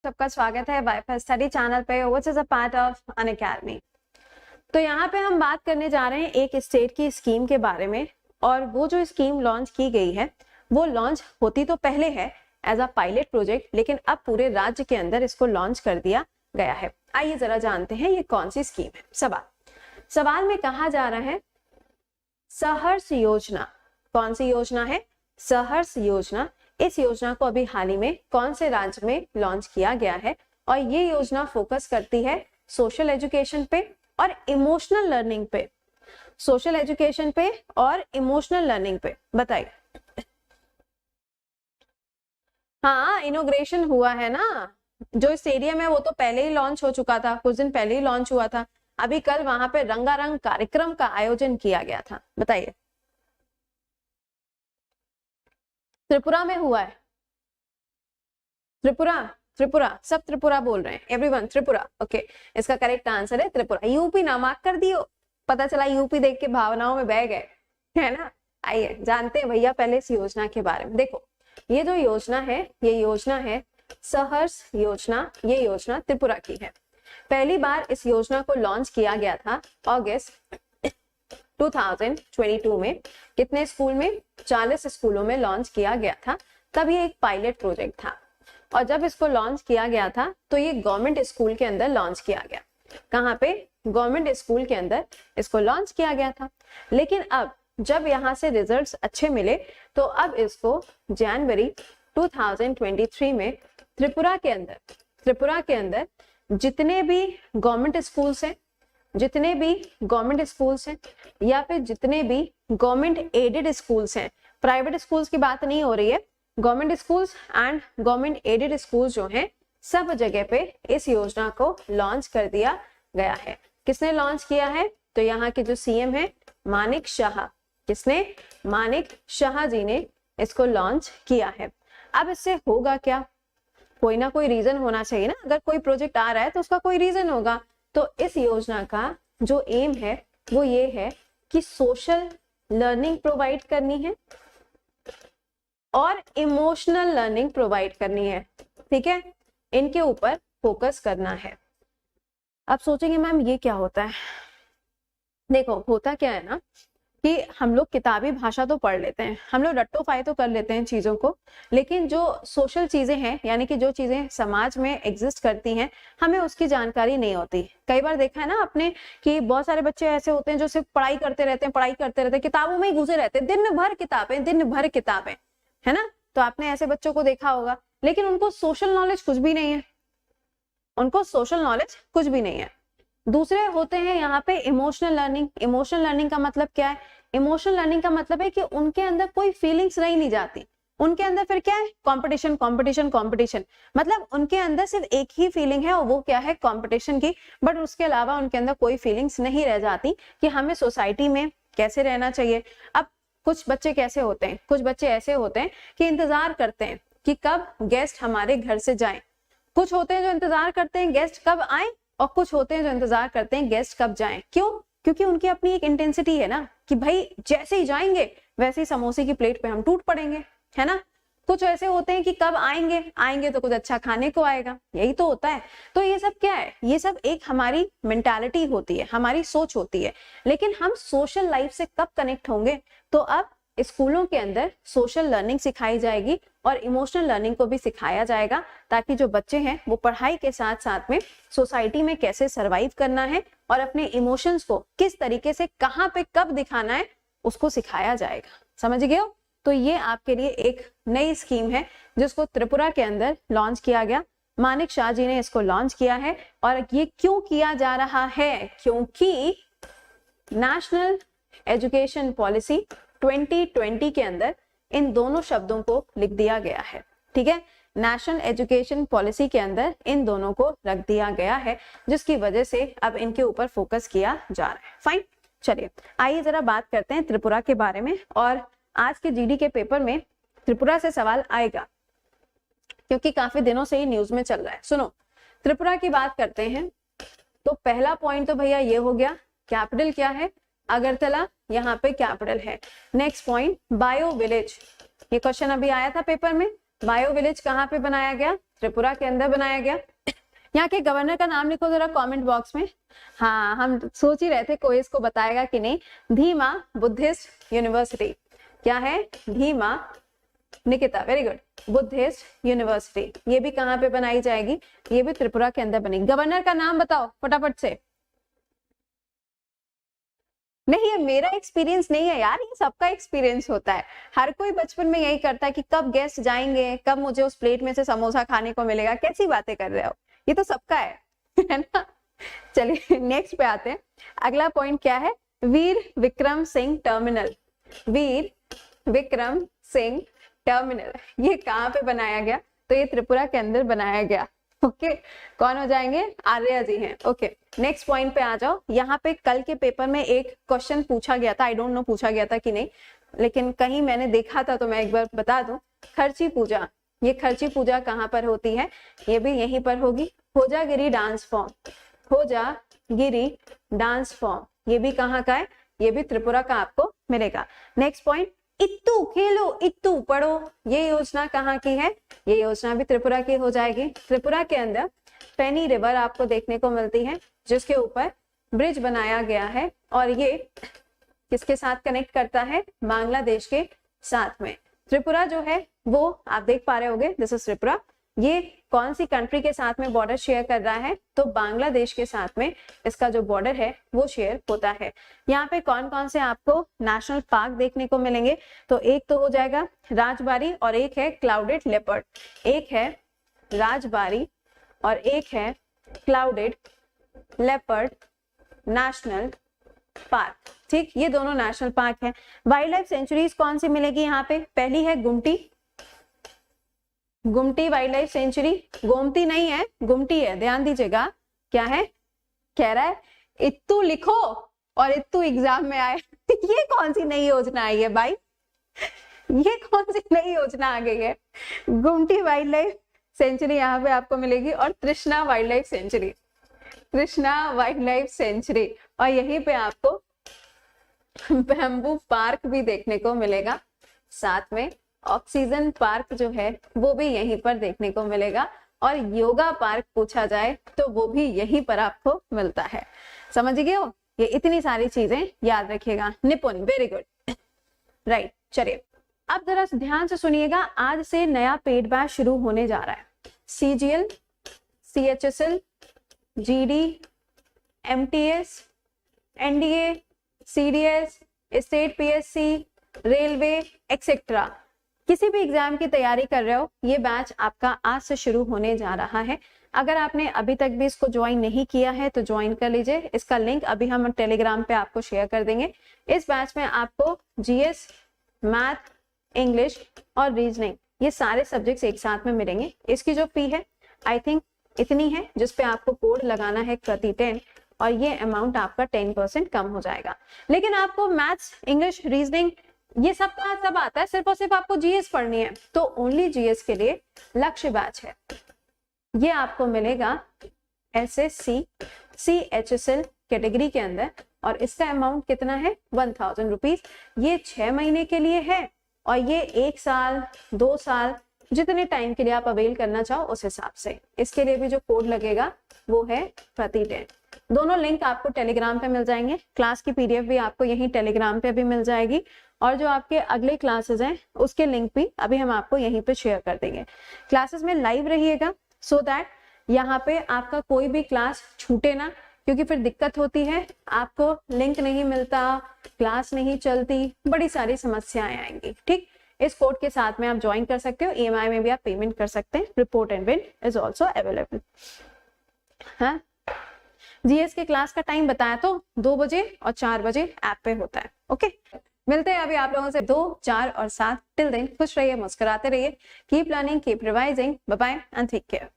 सबका स्वागत है वाईफाई स्टडी चैनल पे which is a part of Unacademy. तो यहाँ पे हम बात करने जा रहे हैं एक स्टेट की स्कीम के बारे में, और वो जो स्कीम लॉन्च की गई है वो लॉन्च होती तो पहले है एज अ पायलट प्रोजेक्ट, लेकिन अब पूरे राज्य के अंदर इसको लॉन्च कर दिया गया है। आइए जरा जानते हैं ये कौन सी स्कीम है। सवाल में कहा जा रहा है सहर्ष योजना। कौन सी योजना है? सहर्ष योजना। इस योजना को अभी हाल ही में कौन से राज्य में लॉन्च किया गया है, और ये योजना फोकस करती है सोशल एजुकेशन पे और इमोशनल लर्निंग पे। सोशल एजुकेशन पे और इमोशनल लर्निंग पे। बताइए। हाँ, इनॉग्रेशन हुआ है ना। जो स्टेडियम है वो तो पहले ही लॉन्च हो चुका था, कुछ दिन पहले ही लॉन्च हुआ था। अभी कल वहां पे रंगारंग कार्यक्रम का आयोजन किया गया था। बताइए। त्रिपुरा में हुआ है। त्रिपुरा सब त्रिपुरा बोल रहे हैं। एवरीवन त्रिपुरा। ओके, इसका करेक्ट आंसर है त्रिपुरा। यूपी ना मार्क कर दियो, पता चला यूपी देख के भावनाओं में बह गए, है ना। आइए जानते हैं भैया पहले इस योजना के बारे में। देखो, ये जो योजना है ये योजना है सहर्ष योजना। ये योजना त्रिपुरा की है। पहली बार इस योजना को लॉन्च किया गया था अगस्त 2022 में। कितने स्कूल में? 40 स्कूलों में लॉन्च किया गया था। तब ये एक पायलट प्रोजेक्ट था, और जब इसको लॉन्च किया गया था तो ये गवर्नमेंट स्कूल के अंदर लॉन्च किया गया। कहाँ पे? गवर्नमेंट स्कूल के अंदर इसको लॉन्च किया गया था। लेकिन अब जब यहाँ से रिजल्ट्स अच्छे मिले तो अब इसको जनवरी 2023 में त्रिपुरा के अंदर जितने भी गवर्नमेंट स्कूल्स हैं, या फिर जितने भी गवर्नमेंट एडेड स्कूल्स हैं, प्राइवेट स्कूल्स की बात नहीं हो रही है, government schools and government aided schools जो हैं, सब जगह पे इस योजना को लॉन्च कर दिया गया है। किसने लॉन्च किया है? तो यहाँ के जो सीएम है मानिक शाह। किसने? मानिक शाह जी ने इसको लॉन्च किया है। अब इससे होगा क्या? कोई ना कोई रीजन होना चाहिए ना। अगर कोई प्रोजेक्ट आ रहा है तो उसका कोई रीजन होगा। तो इस योजना का जो एम है वो ये है कि सोशल लर्निंग प्रोवाइड करनी है और इमोशनल लर्निंग प्रोवाइड करनी है। ठीक है, इनके ऊपर फोकस करना है। अब सोचेंगे मैम ये क्या होता है? देखो, होता क्या है ना कि हम लोग किताबी भाषा तो पढ़ लेते हैं, हम लोग रट्टो फाय तो कर लेते हैं चीजों को, लेकिन जो सोशल चीजें हैं, यानी कि जो चीजें समाज में एग्जिस्ट करती हैं, हमें उसकी जानकारी नहीं होती। कई बार देखा है ना आपने कि बहुत सारे बच्चे ऐसे होते हैं जो सिर्फ पढ़ाई करते रहते हैं, किताबों में ही घुसे रहते हैं, दिन भर किताबें, है ना। तो आपने ऐसे बच्चों को देखा होगा, लेकिन उनको सोशल नॉलेज कुछ भी नहीं है। दूसरे होते हैं यहाँ पे इमोशनल लर्निंग का मतलब क्या है? इमोशनल लर्निंग का मतलब है कि उनके अंदर कोई फीलिंग्स नहीं जाती। उनके अंदर फिर क्या है? कंपटीशन। मतलब उनके अंदर सिर्फ एक ही फीलिंग है, और वो क्या है? कंपटीशन की। बट उसके अलावा उनके अंदर कोई फीलिंग्स नहीं रह जाती कि हमें सोसाइटी में कैसे रहना चाहिए। अब कुछ बच्चे कैसे होते हैं? कुछ बच्चे ऐसे होते हैं कि इंतजार करते हैं कि कब गेस्ट हमारे घर से जाए। कुछ होते हैं जो इंतजार करते हैं गेस्ट कब आए, और कुछ होते हैं जो इंतजार करते हैं गेस्ट कब जाएं। क्यों? क्योंकि उनकी अपनी एक इंटेंसिटी है ना, कि भाई जैसे ही जाएंगे वैसे ही समोसे की प्लेट पे हम टूट पड़ेंगे, है ना। कुछ ऐसे होते हैं कि कब आएंगे तो कुछ अच्छा खाने को आएगा, यही तो होता है। तो ये सब क्या है? ये सब एक हमारी मेंटालिटी होती है, हमारी सोच होती है। लेकिन हम सोशल लाइफ से कब कनेक्ट होंगे? तो अब स्कूलों के अंदर सोशल लर्निंग सिखाई जाएगी और इमोशनल लर्निंग को भी सिखाया जाएगा, ताकि जो बच्चे हैं वो पढ़ाई के साथ साथ में सोसाइटी में कैसे सरवाइव करना है और अपने इमोशंस को किस तरीके से कहाँ पे कब दिखाना है उसको सिखाया जाएगा। समझ गए हो? तो ये आपके लिए एक नई स्कीम है जिसको त्रिपुरा के अंदर लॉन्च किया गया। मानिक शाह जी ने इसको लॉन्च किया है। और ये क्यों किया जा रहा है? क्योंकि नेशनल एजुकेशन पॉलिसी 2020 के अंदर इन दोनों शब्दों को लिख दिया गया है। ठीक है, नेशनल एजुकेशन पॉलिसी के अंदर इन दोनों को रख दिया गया है, जिसकी वजह से अब इनके ऊपर फोकस किया जा रहा है। फाइन, चलिए आइए जरा बात करते हैं त्रिपुरा के बारे में। और आज के जीडी के पेपर में त्रिपुरा से सवाल आएगा, क्योंकि काफी दिनों से ही न्यूज में चल रहा है। सुनो, त्रिपुरा की बात करते हैं तो पहला पॉइंट तो भैया ये हो गया, कैपिटल क्या है? अगरतला, यहाँ पे कैपिटल है। Next point, bio village. ये क्वेश्चन अभी आया था पेपर में। बायो विलेज कहाँ पे बनाया गया? त्रिपुरा के अंदर बनाया गया। यहाँ के गवर्नर का नाम लिखो जरा कमेंट बॉक्स में। हाँ, हम सोच ही रहे थे कोई इसको बताएगा कि नहीं। धीमा बुद्धिस्ट यूनिवर्सिटी, क्या है? धीमा, Nikita very good, Buddhist university. ये भी कहाँ पे बनाई जाएगी? ये भी त्रिपुरा के अंदर बनेगी। गवर्नर का नाम बताओ फटाफट से। नहीं, ये मेरा एक्सपीरियंस नहीं है यार, ये सबका एक्सपीरियंस होता है। हर कोई बचपन में यही करता है कि कब गेस्ट जाएंगे, कब मुझे उस प्लेट में से समोसा खाने को मिलेगा। कैसी बातें कर रहे हो, ये तो सबका है ना। चलिए नेक्स्ट पे आते हैं। अगला पॉइंट क्या है? वीर विक्रम सिंह टर्मिनल। वीर विक्रम सिंह टर्मिनल, ये कहाँ पे बनाया गया? तो ये त्रिपुरा के अंदर बनाया गया। ओके, कौन हो जाएंगे? आर्या जी हैं। ओके, नेक्स्ट पॉइंट पे आ जाओ। यहाँ पे कल के पेपर में एक क्वेश्चन पूछा गया था, आई डोंट नो पूछा गया था कि नहीं, लेकिन कहीं मैंने देखा था तो मैं एक बार बता दूं। खर्ची पूजा, ये खर्ची पूजा कहाँ पर होती है? ये भी यहीं पर होगी। Hojagiri dance form, Hojagiri dance form, ये भी कहाँ का है? ये भी त्रिपुरा का आपको मिलेगा। नेक्स्ट पॉइंट, इत्तू खेलो इत्तू पढ़ो, ये योजना कहाँ की है? ये योजना भी त्रिपुरा की हो जाएगी। त्रिपुरा के अंदर फेनी रिवर आपको देखने को मिलती है, जिसके ऊपर ब्रिज बनाया गया है और ये किसके साथ कनेक्ट करता है? बांग्लादेश के साथ में। त्रिपुरा जो है वो आप देख पा रहे होंगे, दिस इज त्रिपुरा। ये कौन सी कंट्री के साथ में बॉर्डर शेयर कर रहा है? तो बांग्लादेश के साथ में इसका जो बॉर्डर है वो शेयर होता है। यहाँ पे कौन कौन से आपको नेशनल पार्क देखने को मिलेंगे? तो एक तो हो जाएगा राजबारी और एक है क्लाउडेड लेपर्ड। एक है राजबारी और एक है क्लाउडेड लेपर्ड नेशनल पार्क। ठीक, ये दोनों नेशनल पार्क है। वाइल्ड लाइफ सेंचुरीज कौन सी मिलेगी यहाँ पे? पहली है गुमटी, गुमटी वाइल्ड लाइफ सेंचुरी। गोमती नहीं है, गुमटी है, ध्यान दीजिएगा। क्या है? कह रहा है इत्तू लिखो और इत्तू एग्जाम में आए। ये कौन सी नई योजना आई है भाई? ये कौन सी नई योजना आ गई है? गुमटी वाइल्ड लाइफ सेंचुरी यहाँ पे आपको मिलेगी और तृष्णा वाइल्ड लाइफ सेंचुरी, तृष्णा वाइल्ड लाइफ सेंचुरी। और यहीं पे आपको बैम्बू पार्क भी देखने को मिलेगा, साथ में ऑक्सीजन पार्क जो है वो भी यहीं पर देखने को मिलेगा और योगा पार्क पूछा जाए तो वो भी यहीं पर आपको मिलता है। समझ गए हो? ये इतनी सारी चीजें याद रखिएगा। निपुण, वेरी गुड, राइट। चलिए अब जरा ध्यान से सुनिएगा, आज से नया पेड बैच शुरू होने जा रहा है। CGL, CHSL, GD, MTS, NDA, CDS, state PSC, railway etcetera, किसी भी एग्जाम की तैयारी कर रहे हो, ये बैच आपका आज से शुरू होने जा रहा है। अगर आपने अभी तक भी इसको ज्वाइन नहीं किया है तो ज्वाइन कर लीजिए। इसका लिंक अभी हम टेलीग्राम पे आपको शेयर कर देंगे। इस बैच में आपको GS, मैथ, इंग्लिश और रीजनिंग, ये सारे सब्जेक्ट्स एक साथ में मिलेंगे। इसकी जो फी है आई थिंक इतनी है, जिसपे आपको कोड लगाना है प्रति 10 और ये अमाउंट आपका 10% कम हो जाएगा। लेकिन आपको मैथ्स, इंग्लिश, रीजनिंग ये सब का सब आता है, सिर्फ और सिर्फ आपको GS पढ़नी है, तो ओनली GS के लिए लक्ष्य बैच है। ये आपको मिलेगा SSC, CHSL कैटेगरी के अंदर और इसका अमाउंट कितना है? 1000 रुपीज। ये 6 महीने के लिए है और ये 1 साल, 2 साल, जितने टाइम के लिए आप अवेल करना चाहो उस हिसाब से। इसके लिए भी जो कोड लगेगा वो है प्रति 10। दोनों लिंक आपको टेलीग्राम पे मिल जाएंगे। क्लास की PDF भी आपको यहीं टेलीग्राम पे भी मिल जाएगी और जो आपके अगले क्लासेस हैं उसके लिंक भी अभी हम आपको यहीं पे शेयर कर देंगे। क्लासेस में लाइव रहिएगा सो दैट यहाँ पे आपका कोई भी क्लास छूटे ना, क्योंकि फिर दिक्कत होती है, आपको लिंक नहीं मिलता, क्लास नहीं चलती, बड़ी सारी समस्याएं आएंगी। ठीक, इस कोड के साथ में आप ज्वाइन कर सकते हो। EMI में भी आप पेमेंट कर सकते हैं। Report and win is also available. हाँ, GS के क्लास का टाइम बताया तो 2 बजे और 4 बजे ऐप पे होता है। ओके, मिलते हैं अभी आप लोगों से 2, 4 और 7। टिल देन खुश रहिए, मुस्कुराते रहिए। Keep learning, keep revising. Bye bye and take care.